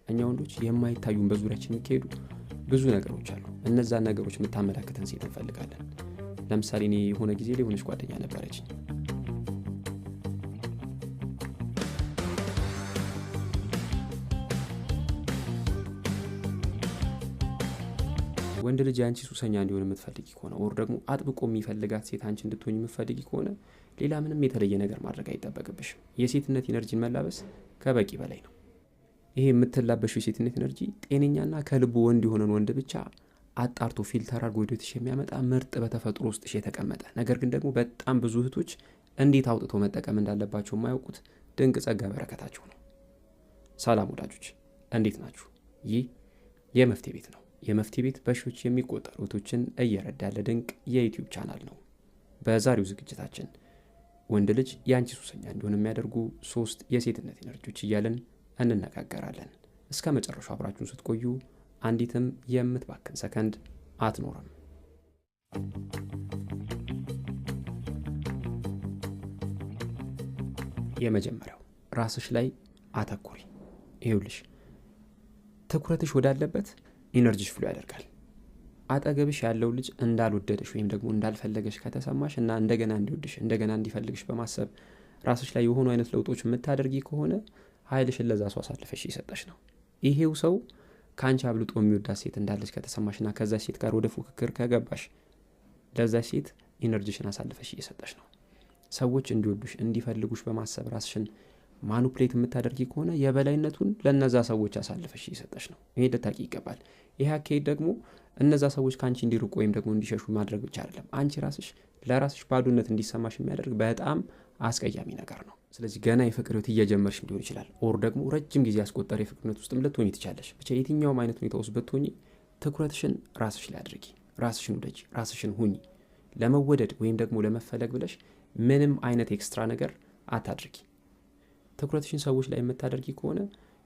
እኛ ወንዶች የማይታዩን በዙሪያችን የሚካሄዱ ብዙ ነገሮች አሉ። እነዛን ነገሮች የምታመላክተን ሴት እንፈልጋለን። ለምሳሌ እኔ የሆነ ጊዜ ላይ የሆነች ጓደኛ ነበረች። ወንድ ልጅ አንቺ ሱሰኛ እንዲሆን የምትፈልጊ ከሆነ ወር ደግሞ አጥብቆ የሚፈልጋት ሴት አንቺ እንድትሆኝ የምትፈልጊ ከሆነ ሌላ ምንም የተለየ ነገር ማድረግ አይጠበቅብሽም። የሴትነት ኢነርጂን መላበስ ከበቂ በላይ ነው። ይሄ የምትላበሽው የሴትነት ኢነርጂ ጤነኛና ከልቡ ወንድ የሆነን ወንድ ብቻ አጣርቶ ፊልተር አድርጎ ወደትሽ የሚያመጣ ምርጥ በተፈጥሮ ውስጥሽ የተቀመጠ ነገር ግን ደግሞ በጣም ብዙ እህቶች እንዴት አውጥቶ መጠቀም እንዳለባቸው የማያውቁት ድንቅ ጸጋ በረከታቸው ነው። ሰላም ወዳጆች፣ እንዴት ናችሁ? ይህ የመፍትሄ ቤት ነው። የመፍትሄ ቤት በሺዎች የሚቆጠሩ እህቶችን እየረዳ ያለ ድንቅ የዩቲዩብ ቻናል ነው። በዛሬው ዝግጅታችን ወንድ ልጅ የአንቺ ሱሰኛ እንዲሆን የሚያደርጉ 3 የሴትነት ኢነርጂዎች እያልን እንነጋገራለን። እስከ መጨረሻው አብራችሁን ስትቆዩ አንዲትም የምትባክን ሰከንድ አትኖርም። የመጀመሪያው ራስሽ ላይ አተኩሪ። ይኸውልሽ ትኩረትሽ ወዳለበት ኢነርጂሽ ፍሎ ያደርጋል። አጠገብሽ ያለው ልጅ እንዳልወደደሽ ወይም ደግሞ እንዳልፈለገሽ ከተሰማሽ እና እንደገና እንዲወድሽ እንደገና እንዲፈልግሽ በማሰብ ራስሽ ላይ የሆኑ አይነት ለውጦች የምታደርጊ ከሆነ ኃይልሽን ለዛ ሰው አሳልፈሽ እየሰጠሽ ነው። ይሄው ሰው ከአንቺ አብልጦ የሚወዳት ሴት እንዳለች ከተሰማሽና ከዛ ሴት ጋር ወደ ፉክክር ከገባሽ ለዛ ሴት ኢነርጂሽን አሳልፈሽ እየሰጠሽ ነው። ሰዎች እንዲወዱሽ እንዲፈልጉሽ በማሰብ ራስሽን ማኑፕሌት የምታደርጊ ከሆነ የበላይነቱን ለነዛ ሰዎች አሳልፈሽ እየሰጠሽ ነው። ይሄ ልታቂ ይገባል። ይሄ አካሄድ ደግሞ እነዛ ሰዎች ከአንቺ እንዲርቁ ወይም ደግሞ እንዲሸሹ ማድረግ ብቻ አይደለም፣ አንቺ ራስሽ ለራስሽ ባዶነት እንዲሰማሽ የሚያደርግ በጣም አስቀያሚ ነገር ነው። ስለዚህ ገና የፍቅር ህይወት እየጀመርሽ ሊሆን ይችላል፣ ኦር ደግሞ ረጅም ጊዜ ያስቆጠረ የፍቅር ህይወት ውስጥም ልትሆኚ ትችላለሽ። ብቻ የትኛውም አይነት ሁኔታ ውስጥ ብትሆኚ ትኩረትሽን ራስሽ ላይ አድርጊ። ራስሽን ውደጂ፣ ራስሽን ሁኚ። ለመወደድ ወይም ደግሞ ለመፈለግ ብለሽ ምንም አይነት ኤክስትራ ነገር አታድርጊ። ትኩረትሽን ሰዎች ላይ የምታደርጊ ከሆነ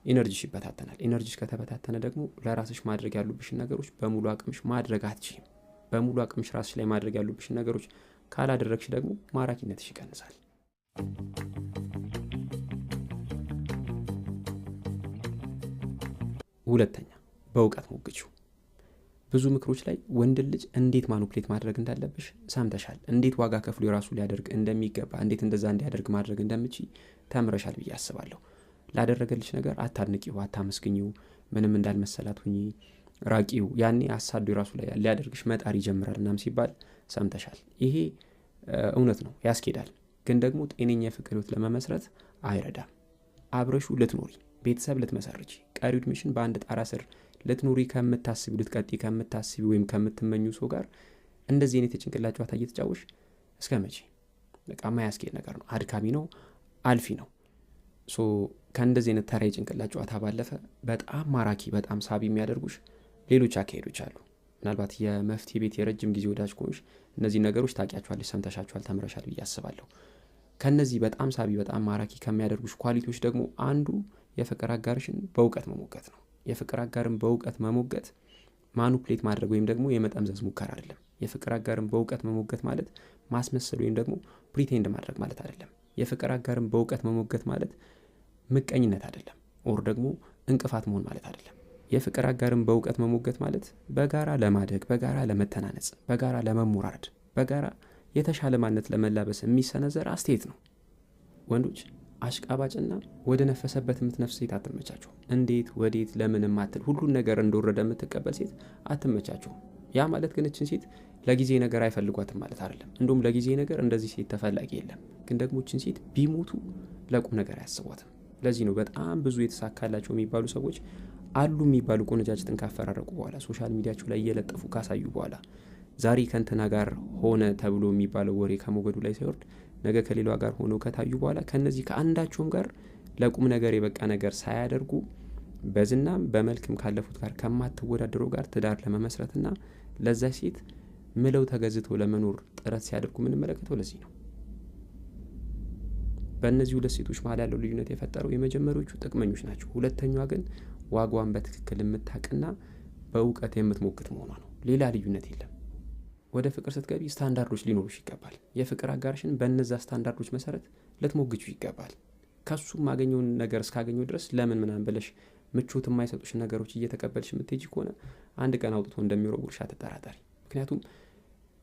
ኢነርጂሽ ይበታተናል። ኢነርጂሽ ከተበታተነ ደግሞ ለራስሽ ማድረግ ያሉብሽን ነገሮች በሙሉ አቅምሽ ማድረግ አትችይም። በሙሉ አቅምሽ ራስሽ ላይ ማድረግ ያሉብሽን ነገሮች ካላደረግሽ ደግሞ ማራኪነትሽ ይቀንሳል። ሁለተኛ፣ በእውቀት ሞግችው። ብዙ ምክሮች ላይ ወንድን ልጅ እንዴት ማኑፕሌት ማድረግ እንዳለብሽ ሰምተሻል። እንዴት ዋጋ ከፍሎ የራሱ ሊያደርግ እንደሚገባ፣ እንዴት እንደዛ እንዲያደርግ ማድረግ እንደምችይ ተምረሻል ብዬ አስባለሁ። ላደረገልሽ ነገር አታድንቂው፣ አታመስግኚው፣ ምንም እንዳልመሰላት ሁኚ፣ ራቂው። ያኔ አሳዶ የራሱ ላይ ሊያደርግሽ መጣር ይጀምራል እናም ሲባል ሰምተሻል። ይሄ እውነት ነው፣ ያስኬዳል። ግን ደግሞ ጤነኛ የፍቅር ህይወት ለመመስረት አይረዳም። አብረሹ ልትኖሪ፣ ቤተሰብ ልትመሰርቺ፣ ቀሪ ዕድሜሽን በአንድ ጣራ ስር ልትኖሪ ከምታስቢ ልትቀጢ ከምታስቢ ወይም ከምትመኙ ሰው ጋር እንደዚህ አይነት የጭንቅላት ጨዋታ እየተጫወሽ እስከ መቼ? በቃ ማያስኬድ ነገር ነው። አድካሚ ነው፣ አልፊ ነው። ከእንደዚህ አይነት ተራ የጭንቅላት ጨዋታ ባለፈ በጣም ማራኪ በጣም ሳቢ የሚያደርጉሽ ሌሎች አካሄዶች አሉ። ምናልባት የመፍትሄ ቤት የረጅም ጊዜ ወዳጅ ከሆንሽ እነዚህ ነገሮች ታውቂያቸዋለሽ፣ ሰምተሻቸዋል፣ ተምረሻል ብዬ አስባለሁ። ከነዚህ በጣም ሳቢ በጣም ማራኪ ከሚያደርጉሽ ኳሊቲዎች ደግሞ አንዱ የፍቅር አጋርሽን በእውቀት መሞገት ነው። የፍቅር አጋርን በእውቀት መሞገት ማኑፕሌት ማድረግ ወይም ደግሞ የመጠምዘዝ ሙከራ አይደለም። የፍቅር አጋርን በእውቀት መሞገት ማለት ማስመሰል ወይም ደግሞ ፕሪቴንድ ማድረግ ማለት አይደለም። የፍቅር አጋርን በእውቀት መሞገት ማለት ምቀኝነት አይደለም፣ ኦር ደግሞ እንቅፋት መሆን ማለት አይደለም። የፍቅር አጋርን በእውቀት መሞገት ማለት በጋራ ለማደግ፣ በጋራ ለመተናነጽ፣ በጋራ ለመሞራረድ፣ በጋራ የተሻለ ማንነት ለመላበስ የሚሰነዘር አስተያየት ነው። ወንዶች አሽቃባጭና ወደ ነፈሰበት የምትነፍስ ሴት አትመቻቸው። እንዴት ወዴት ለምን ማትል ሁሉን ነገር እንደወረደ የምትቀበል ሴት አትመቻቸው። ያ ማለት ግን እችን ሴት ለጊዜ ነገር አይፈልጓትም ማለት አይደለም። እንደውም ለጊዜ ነገር እንደዚህ ሴት ተፈላጊ የለም። ግን ደግሞ እችን ሴት ቢሞቱ ለቁም ነገር አያስቧትም። ለዚህ ነው በጣም ብዙ የተሳካላቸው የሚባሉ ሰዎች አሉ የሚባሉ ቆነጃጅትን ካፈራረቁ በኋላ ሶሻል ሚዲያቸው ላይ እየለጠፉ ካሳዩ በኋላ ዛሬ ከንትና ጋር ሆነ ተብሎ የሚባለው ወሬ ከሞገዱ ላይ ሳይወርድ ነገ ከሌላዋ ጋር ሆነው ከታዩ በኋላ ከነዚህ ከአንዳቸውም ጋር ለቁም ነገር የበቃ ነገር ሳያደርጉ በዝናም በመልክም ካለፉት ጋር ከማትወዳደረው ጋር ትዳር ለመመስረትና ለዛ ሴት ምለው ተገዝተው ለመኖር ጥረት ሲያደርጉ የምንመለከተው ለዚህ ነው። በእነዚህ ሁለት ሴቶች መሀል ያለው ልዩነት የፈጠረው የመጀመሪያዎቹ ጥቅመኞች ናቸው። ሁለተኛዋ ግን ዋጓን በትክክል የምታቅና በእውቀት የምትሞግት መሆኗ ነው። ሌላ ልዩነት የለም። ወደ ፍቅር ስትገቢ ስታንዳርዶች ሊኖሩሽ ይገባል። የፍቅር አጋርሽን በእነዛ ስታንዳርዶች መሰረት ልትሞግቹ ይገባል። ከሱም ማገኘውን ነገር እስካገኘው ድረስ ለምን ምናምን ብለሽ ምቾት የማይሰጡሽ ነገሮች እየተቀበልሽ የምትሄጂ ከሆነ አንድ ቀን አውጥቶ እንደሚወረውርሽ አትጠራጠሪ። ምክንያቱም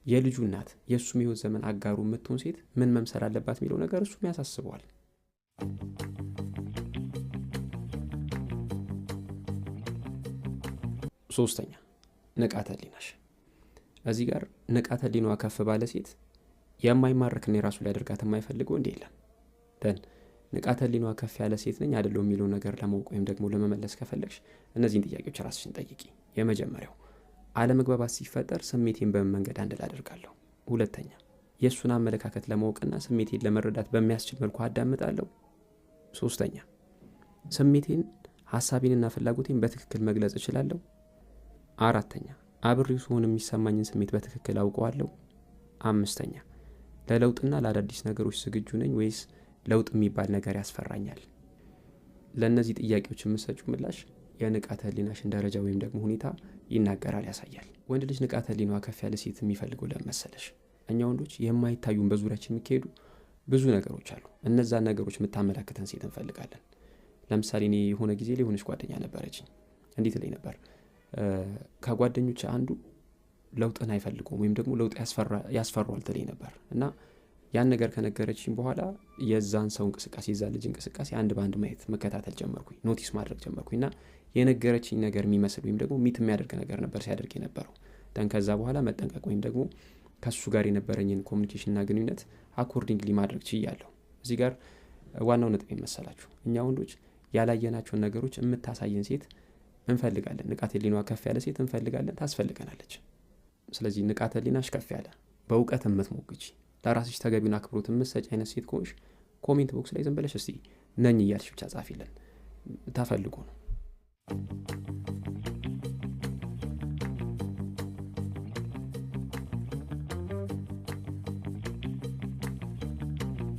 የልጁ እናት የእሱም ህይወት ዘመን አጋሩ የምትሆን ሴት ምን መምሰል አለባት የሚለው ነገር እሱም ያሳስበዋል። ሶስተኛ ንቃተ ህሊናሽ። እዚህ ጋር ንቃተ ህሊናዋ ከፍ ባለ ሴት የማይማርክና የራሱ ሊያደርጋት የማይፈልገው እንዲህ የለም። ደን ንቃተ ህሊናዋ ከፍ ያለ ሴት ነኝ አይደለም የሚለው ነገር ለማወቅ ወይም ደግሞ ለመመለስ ከፈለግሽ እነዚህን ጥያቄዎች ራስሽን ጠይቂ። የመጀመሪያው አለመግባባት ሲፈጠር ስሜቴን በምን መንገድ አንድ ላደርጋለሁ? ሁለተኛ የእሱን አመለካከት ለማወቅና ስሜቴን ለመረዳት በሚያስችል መልኩ አዳምጣለሁ? ሶስተኛ ስሜቴን ሀሳቤንና ፍላጎቴን በትክክል መግለጽ እችላለሁ? አራተኛ አብሬው ስሆን የሚሰማኝን ስሜት በትክክል አውቀዋለሁ? አምስተኛ ለለውጥና ለአዳዲስ ነገሮች ዝግጁ ነኝ ወይስ ለውጥ የሚባል ነገር ያስፈራኛል? ለእነዚህ ጥያቄዎች የምትሰጪው ምላሽ የንቃተ ህሊናሽን ደረጃ ወይም ደግሞ ሁኔታ ይናገራል፣ ያሳያል። ወንድ ልጅ ንቃተ ህሊናዋ ከፍ ያለ ሴት የሚፈልገው ለመሰለሽ እኛ ወንዶች የማይታዩን በዙሪያችን የሚካሄዱ ብዙ ነገሮች አሉ። እነዛን ነገሮች የምታመላክተን ሴት እንፈልጋለን። ለምሳሌ እኔ የሆነ ጊዜ ላይ የሆነች ጓደኛ ነበረችኝ። እንዴት ላይ ነበር ከጓደኞች አንዱ ለውጥን አይፈልገውም ወይም ደግሞ ለውጥ ያስፈራዋል ትለኝ ነበር እና ያን ነገር ከነገረችኝ በኋላ የዛን ሰው እንቅስቃሴ የዛን ልጅ እንቅስቃሴ አንድ በአንድ ማየት መከታተል ጀመርኩኝ፣ ኖቲስ ማድረግ ጀመርኩኝ እና የነገረችኝ ነገር የሚመስል ወይም ደግሞ ሚት የሚያደርግ ነገር ነበር ሲያደርግ የነበረው። ከዛ በኋላ መጠንቀቅ ወይም ደግሞ ከሱ ጋር የነበረኝን ኮሚኒኬሽንና ግንኙነት አኮርዲንግሊ ማድረግ ችያለሁ። እዚህ ጋር ዋናው ነጥብ መሰላችሁ እኛ ወንዶች ያላየናቸውን ነገሮች የምታሳየን ሴት እንፈልጋለን። ንቃተ ህሊናዋ ከፍ ያለ ሴት እንፈልጋለን፣ ታስፈልገናለች። ስለዚህ ንቃተ ህሊናሽ ከፍ ያለ በእውቀት የምትሞግጂ ለራስሽ ተገቢውን አክብሮት የምትሰጪ አይነት ሴት ከሆንሽ ኮሜንት ቦክስ ላይ ዝም ብለሽ እስቲ ነኝ እያልሽ ብቻ ጻፊልን። ተፈልጎ ነው።